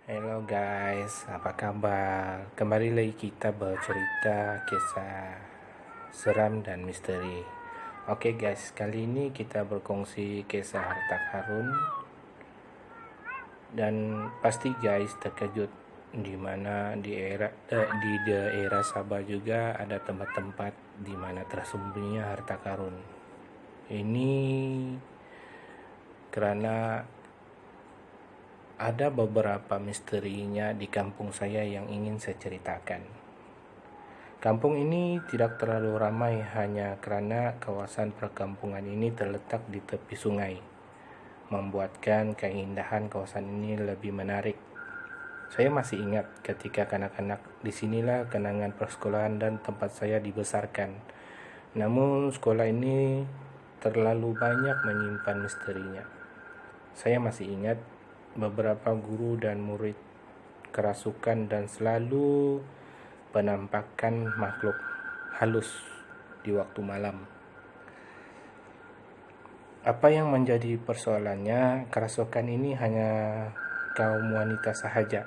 Hello guys, apa kabar? Kembali lagi kita bercerita kisah seram dan misteri. Oke guys, kali ini kita berkongsi kisah harta karun. Dan pasti guys terkejut di mana di daerah Sabah juga ada tempat-tempat di mana tersembunyinya harta karun. Ini karena ada beberapa misterinya di kampung saya yang ingin saya ceritakan. Kampung ini tidak terlalu ramai hanya karena kawasan perkampungan ini terletak di tepi sungai, membuatkan keindahan kawasan ini lebih menarik. Saya masih ingat ketika kanak-kanak disinilah kenangan persekolahan dan tempat saya dibesarkan. Namun sekolah ini terlalu banyak menyimpan misterinya. Saya masih ingat beberapa guru dan murid kerasukan dan selalu penampakan makhluk halus di waktu malam. Apa yang menjadi persoalannya, kerasukan ini hanya kaum wanita sahaja.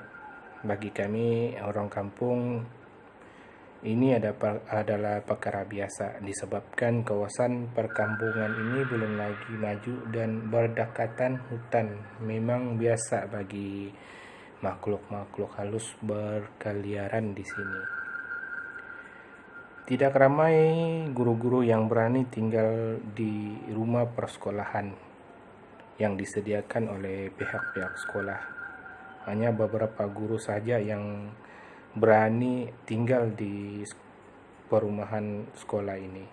Bagi kami orang kampung, ini adalah perkara biasa disebabkan kawasan perkampungan ini belum lagi maju dan berdekatan hutan. Memang biasa bagi makhluk-makhluk halus berkeliaran di sini. Tidak ramai guru-guru yang berani tinggal di rumah persekolahan yang disediakan oleh pihak-pihak sekolah. Hanya beberapa guru saja yang berani tinggal di perumahan sekolah ini.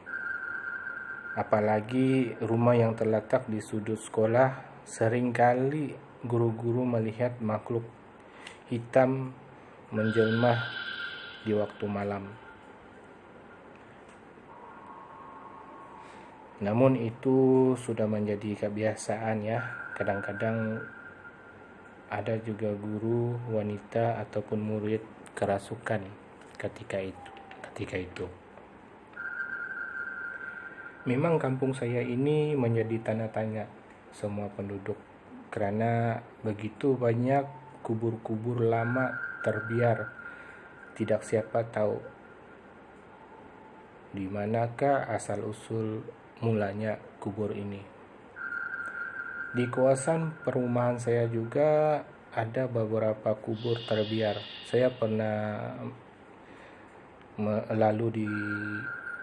Apalagi rumah yang terletak di sudut sekolah, seringkali guru-guru melihat makhluk hitam menjelma di waktu malam. Namun itu sudah menjadi kebiasaan ya. Kadang-kadang ada juga guru wanita ataupun murid kerasukan ketika itu. Memang kampung saya ini menjadi tanda tanya semua penduduk karena begitu banyak kubur-kubur lama terbiar. Tidak siapa tahu di manakah asal usul mulanya kubur ini. Di kawasan perumahan saya juga ada beberapa kubur terbiar. Saya pernah lalu di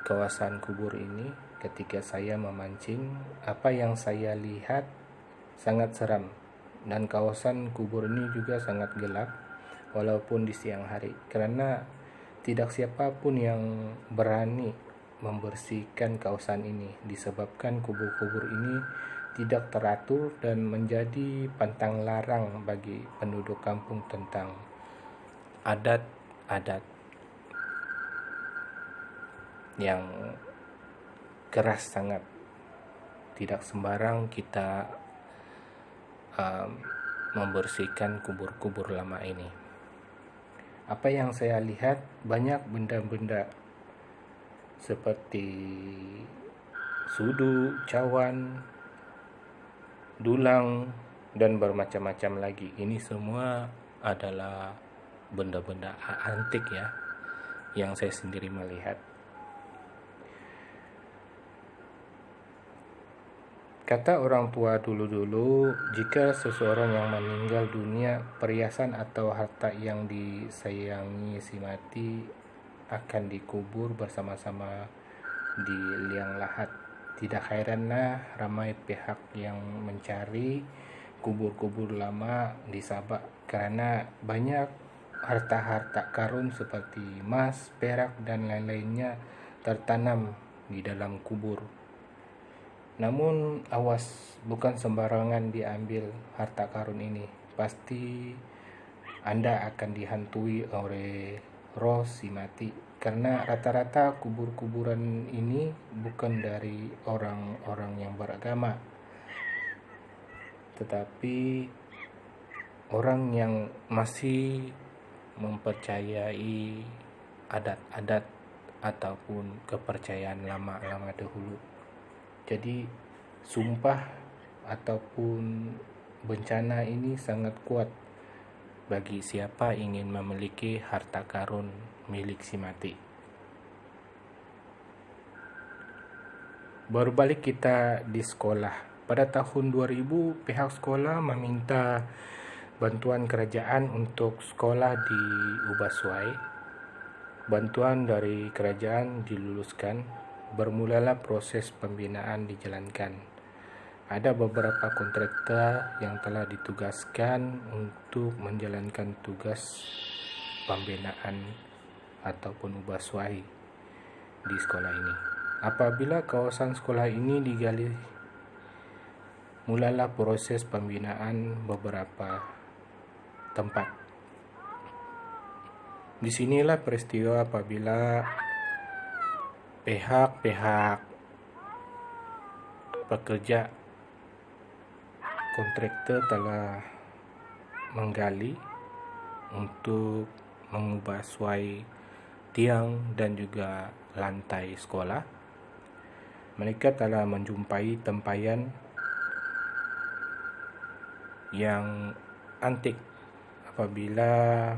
kawasan kubur ini ketika saya memancing. Apa yang saya lihat sangat seram, dan kawasan kubur ini juga sangat gelap walaupun di siang hari, karena tidak siapapun yang berani membersihkan kawasan ini disebabkan kubur-kubur ini tidak teratur dan menjadi pantang larang bagi penduduk kampung tentang adat-adat yang keras sangat. Tidak sembarang kita membersihkan kubur-kubur lama ini. Apa yang saya lihat, banyak benda-benda seperti sudu, cawan, dulang, dan bermacam-macam lagi. Ini semua adalah benda-benda antik ya, yang saya sendiri melihat. Kata orang tua dulu-dulu, jika seseorang yang meninggal dunia, perhiasan atau harta yang disayangi si mati akan dikubur bersama-sama di liang lahat. Tidak heranlah ramai pihak yang mencari kubur-kubur lama di Sabah karena banyak harta-harta karun seperti emas, perak, dan lain-lainnya tertanam di dalam kubur. Namun awas, bukan sembarangan diambil harta karun ini. Pasti Anda akan dihantui oleh roh si mati, karena rata-rata kubur-kuburan ini bukan dari orang-orang yang beragama, tetapi orang yang masih mempercayai adat-adat ataupun kepercayaan lama-lama dahulu. Jadi sumpah ataupun bencana ini sangat kuat bagi siapa ingin memiliki harta karun milik si mati. Berbalik kita di sekolah. Pada tahun 2000, pihak sekolah meminta bantuan kerajaan untuk sekolah di Ubaswai. Bantuan dari kerajaan diluluskan, bermulalah proses pembinaan dijalankan. Ada beberapa kontraktor yang telah ditugaskan untuk menjalankan tugas pembinaan ataupun Ubaswai di sekolah ini. Apabila kawasan sekolah ini digali, mulalah proses pembinaan beberapa tempat. Disinilah peristiwa apabila pihak-pihak pekerja kontraktor telah menggali untuk mengubah suai tiang dan juga lantai sekolah. Mereka telah menjumpai tempayan yang antik. Apabila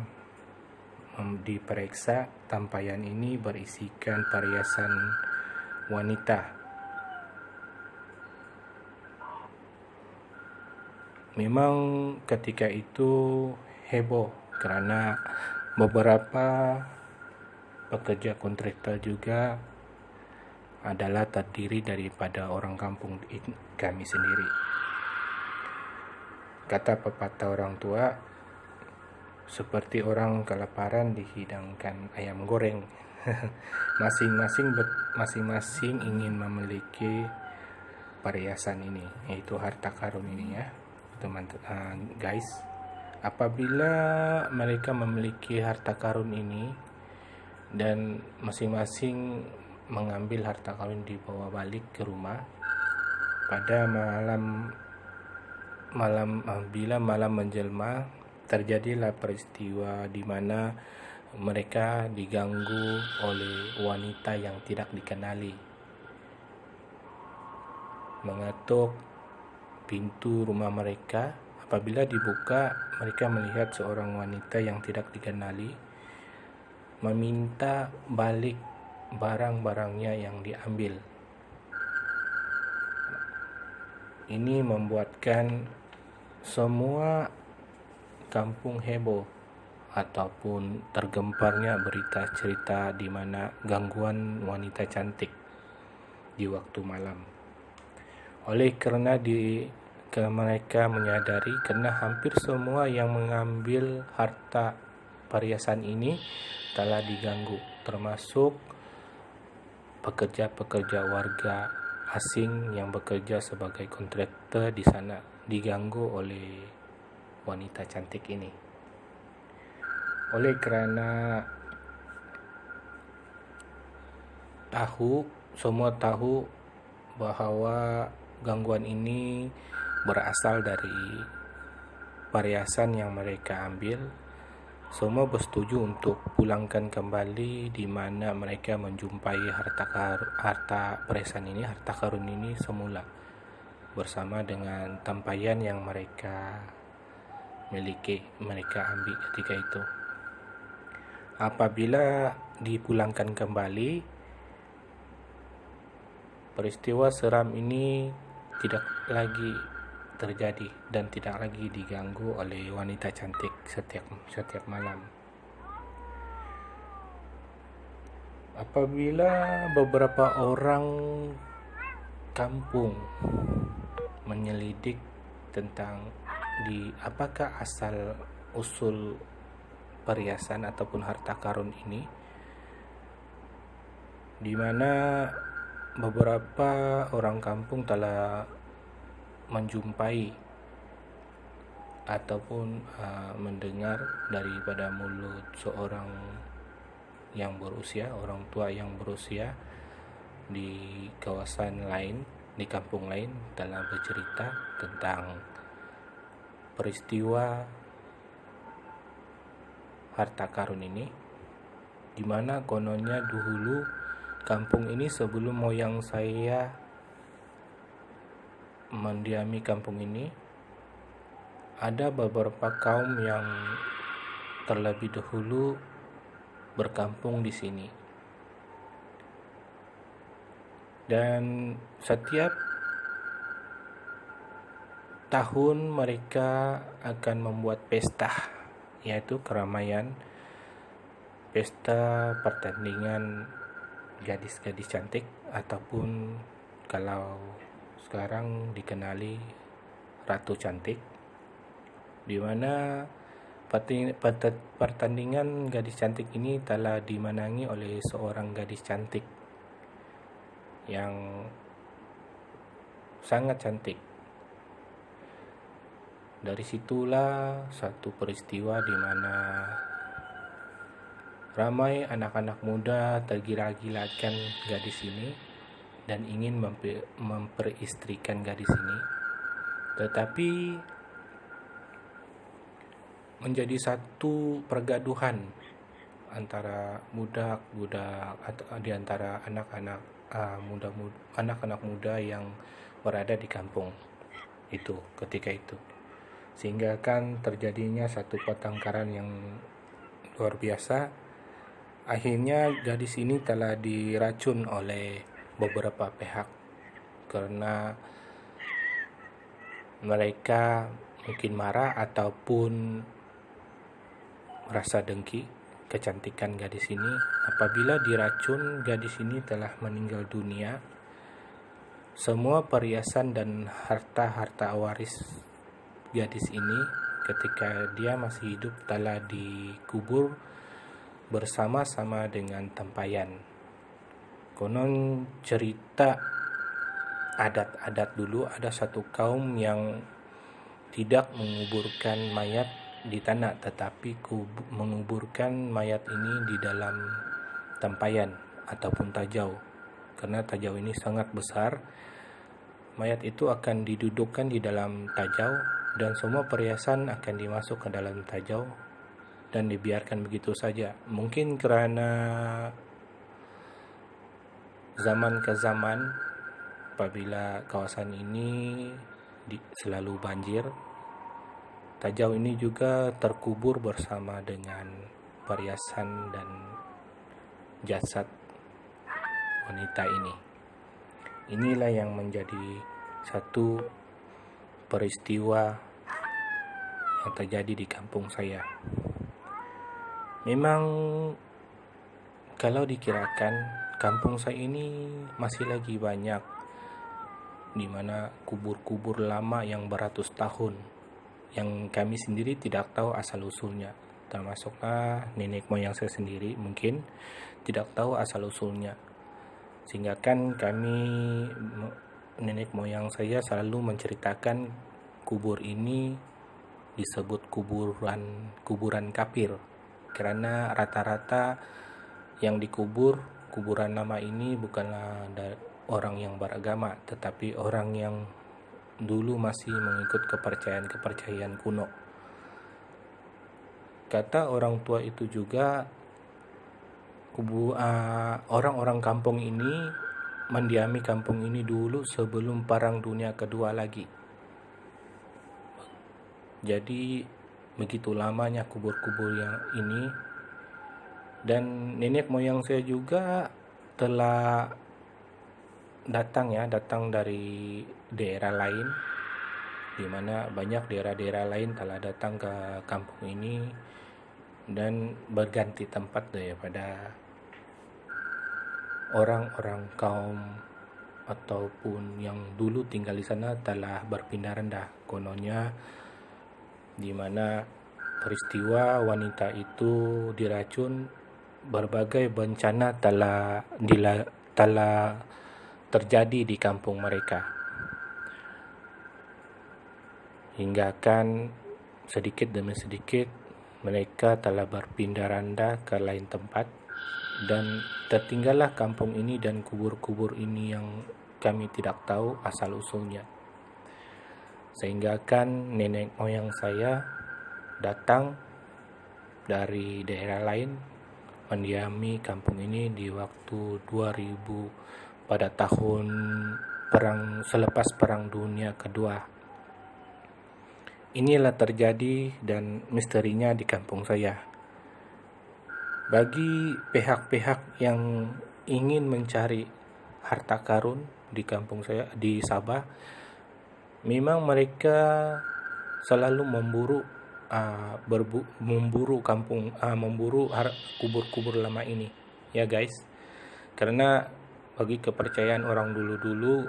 diperiksa, tempayan ini berisikan perhiasan wanita. Memang ketika itu heboh karena beberapa pekerja kontraktor juga adalah terdiri daripada orang kampung kami sendiri. Kata pepatah orang tua, seperti orang kelaparan dihidangkan ayam goreng. Masing-masing ingin memiliki perhiasan ini, yaitu harta karun ini ya, teman-teman guys. Apabila mereka memiliki harta karun ini dan masing-masing mengambil harta karun dibawa balik ke rumah, pada bila malam menjelma, terjadilah peristiwa di mana mereka diganggu oleh wanita yang tidak dikenali. Mengetuk pintu rumah mereka. Apabila dibuka, mereka melihat seorang wanita yang tidak dikenali meminta balik barang-barangnya yang diambil. Ini membuatkan semua kampung heboh ataupun tergemparnya berita cerita di mana gangguan wanita cantik di waktu malam. Oleh karena mereka menyadari karena hampir semua yang mengambil harta perhiasan ini telah diganggu, termasuk pekerja-pekerja warga asing yang bekerja sebagai kontraktor di sana, diganggu oleh wanita cantik ini. Oleh karena semua tahu bahwa gangguan ini berasal dari perhiasan yang mereka ambil, semua bersetuju untuk pulangkan kembali, di mana mereka menjumpai harta karun ini semula bersama dengan tempayan yang mereka miliki, mereka ambil ketika itu. Apabila dipulangkan kembali, peristiwa seram ini tidak lagi terjadi dan tidak lagi diganggu oleh wanita cantik setiap malam. Apabila beberapa orang kampung menyelidik tentang apakah asal usul perhiasan ataupun harta karun ini, di mana beberapa orang kampung telah menjumpai ataupun mendengar daripada mulut seorang yang berusia, orang tua yang berusia di kawasan lain, di kampung lain, telah bercerita tentang peristiwa harta karun ini, di mana kononnya dahulu kampung ini sebelum moyang saya mendiami kampung ini, ada beberapa kaum yang terlebih dahulu berkampung di sini. Dan setiap tahun mereka akan membuat pesta, yaitu keramaian, pesta pertandingan gadis-gadis cantik, ataupun kalau sekarang dikenali Ratu Cantik, di mana pertandingan gadis cantik ini telah dimenangi oleh seorang gadis cantik yang sangat cantik. Dari situlah satu peristiwa di mana ramai anak-anak muda tergila-gilakan gadis ini dan ingin memperistrikan gadis ini. Tetapi menjadi satu pergaduhan antara budak-budak atau di antara anak-anak muda yang berada di kampung itu ketika itu, sehingga kan terjadinya satu pertengkaran yang luar biasa. Akhirnya gadis ini telah diracun oleh beberapa pihak karena mereka mungkin marah ataupun merasa dengki kecantikan gadis ini. Apabila diracun, gadis ini telah meninggal dunia. Semua perhiasan dan harta waris gadis ini ketika dia masih hidup telah dikubur bersama-sama dengan tempayan. Konon cerita adat dulu ada satu kaum yang tidak menguburkan mayat di tanah, tetapi menguburkan mayat ini di dalam tempayan ataupun tajau. Karena tajau ini sangat besar, mayat itu akan didudukkan di dalam tajau dan semua perhiasan akan dimasuk ke dalam tajau dan dibiarkan begitu saja. Mungkin karena zaman ke zaman apabila kawasan ini selalu banjir, tajau ini juga terkubur bersama dengan perhiasan dan jasad wanita ini. Inilah yang menjadi satu peristiwa yang terjadi di kampung saya. Memang kalau dikirakan kampung saya ini masih lagi banyak di mana kubur-kubur lama yang beratus tahun yang kami sendiri tidak tahu asal-usulnya, termasuklah nenek moyang saya sendiri mungkin tidak tahu asal-usulnya, sehingga kan nenek moyang saya selalu menceritakan kubur ini disebut kuburan kafir, karena rata-rata yang dikubur kuburan lama ini bukanlah orang yang beragama, tetapi orang yang dulu masih mengikut kepercayaan kuno. Kata orang tua itu juga orang-orang kampung ini mendiami kampung ini dulu sebelum Perang Dunia Kedua lagi. Jadi begitu lamanya kubur-kubur yang ini. Dan nenek moyang saya juga telah datang dari daerah lain, di mana banyak daerah-daerah lain telah datang ke kampung ini dan berganti tempat daripada orang-orang kaum ataupun yang dulu tinggal di sana telah berpindah rendah. Kononnya di mana peristiwa wanita itu diracun, berbagai bencana telah terjadi di kampung mereka, hingga kan sedikit demi sedikit mereka telah berpindah randah ke lain tempat dan tertinggallah kampung ini dan kubur-kubur ini yang kami tidak tahu asal-usulnya. Sehingga kan nenek moyang saya datang dari daerah lain mendiami kampung ini di waktu 2000 pada tahun selepas Perang Dunia Kedua. Inilah terjadi dan misterinya di kampung saya. Bagi pihak-pihak yang ingin mencari harta karun di kampung saya di Sabah, memang mereka selalu memburu kubur-kubur lama ini, ya guys. Karena bagi kepercayaan orang dulu-dulu,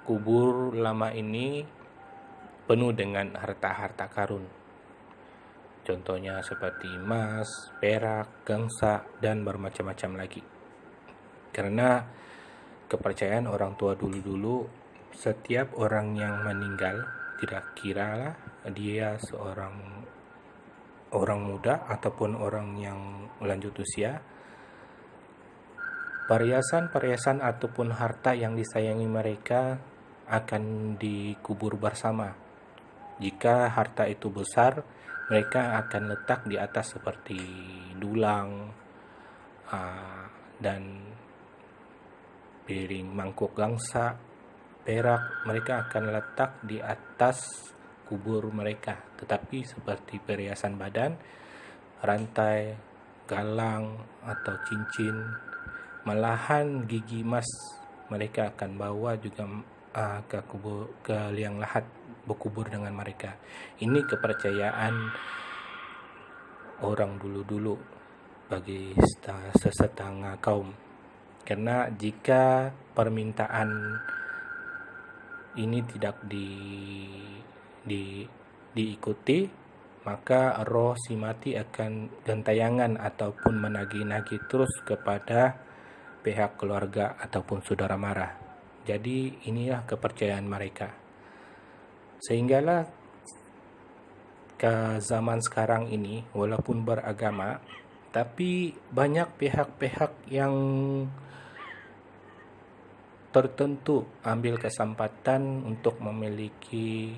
kubur lama ini penuh dengan harta-harta karun. Contohnya seperti emas, perak, gangsa, dan bermacam-macam lagi. Karena kepercayaan orang tua dulu-dulu, setiap orang yang meninggal, tidak kiralah dia seorang orang muda ataupun orang yang lanjut usia, perhiasan ataupun harta yang disayangi mereka akan dikubur bersama. Jika harta itu besar, mereka akan letak di atas seperti dulang dan piring mangkuk gangsa, perak, mereka akan letak di atas kubur mereka. Tetapi seperti perhiasan badan, rantai, galang atau cincin, malahan gigi emas, mereka akan bawa juga ke liang lahat, berkubur dengan mereka. Ini kepercayaan orang dulu-dulu bagi sesetengah kaum. Karena jika permintaan ini tidak diikuti, maka roh si mati akan gentayangan ataupun menagih-nagih terus kepada pihak keluarga ataupun saudara mara. Jadi inilah kepercayaan mereka. Sehinggalah ke zaman sekarang ini, walaupun beragama, tapi banyak pihak-pihak yang tertentu ambil kesempatan untuk memiliki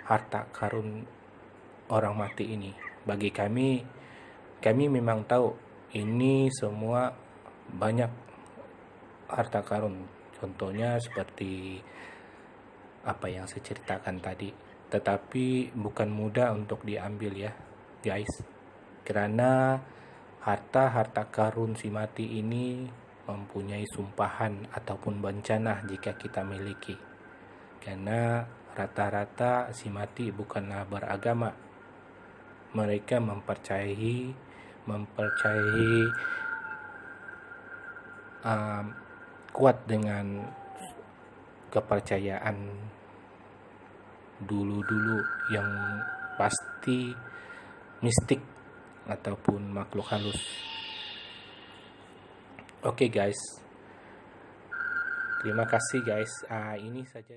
harta karun orang mati ini. Bagi kami memang tahu ini semua banyak harta karun. Contohnya seperti apa yang saya ceritakan tadi. Tetapi bukan mudah untuk diambil ya guys. Karena harta karun si mati ini mempunyai sumpahan ataupun bencana jika kita miliki. Karena rata-rata si mati bukanlah beragama. Mereka mempercayai kuat dengan kepercayaan dulu-dulu yang pasti mistik ataupun makhluk halus. Oke guys, terima kasih guys. Ini saja.